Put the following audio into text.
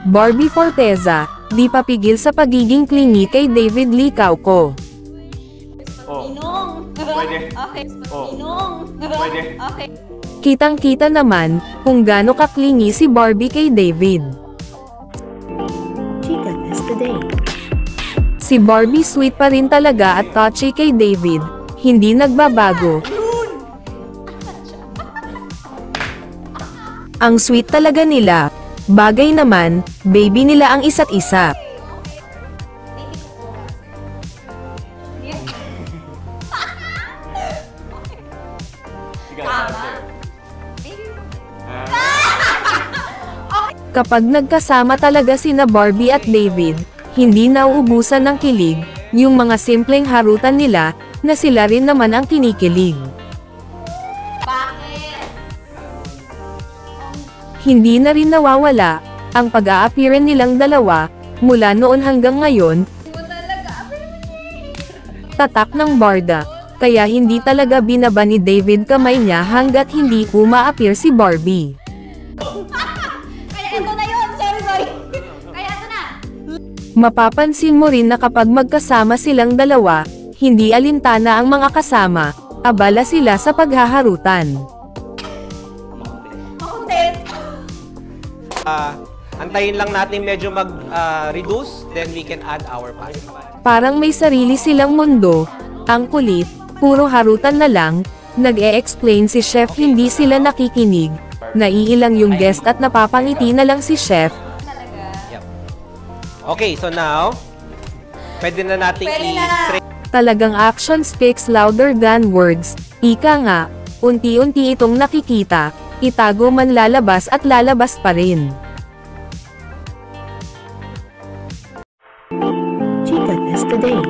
Barbie Forteza, di papigil sa pagiging clingy kay David Licao ko. Oh. Inong. Pwede. Okay. Oh. Inong. Pwede. Okay. Kitang-kita naman, kung gaano ka-clingy si Barbie kay David. Chica Test Today. Si Barbie sweet pa rin talaga at touchy kay David, hindi nagbabago. Ang sweet talaga nila. Bagay naman, baby nila ang isa't isa. Kapag nagkasama talaga sina Barbie at David, hindi nauubusan ng kilig, yung mga simpleng harutan nila, na sila rin naman ang kinikilig. Bakit? Hindi na rin nawawala, ang pag-a-appearan nilang dalawa, mula noon hanggang ngayon, Mo talaga. tatak ng barda. Kaya hindi talaga binaba ni David kamay niya hanggat hindi uma-appear si Barbie. Kaya ito na yun. Sorry. Kaya ito na. Mapapansin mo rin na kapag magkasama silang dalawa, hindi alintana ang mga kasama, abala sila sa paghaharutan. Content. Antayin lang natin medyo mag-reduce, then we can add our pan. Parang may sarili silang mundo, ang kulit, puro harutan na lang, nag-e-explain si Chef hindi sila nakikinig, naiilang yung guest at napapangiti na lang si Chef. Yep. Okay, so now, pwede na nating Pwede na. i-straight. Talagang action speaks louder than words, ika nga, unti-unti itong nakikita, itago man lalabas at lalabas pa rin. Chica Test Today.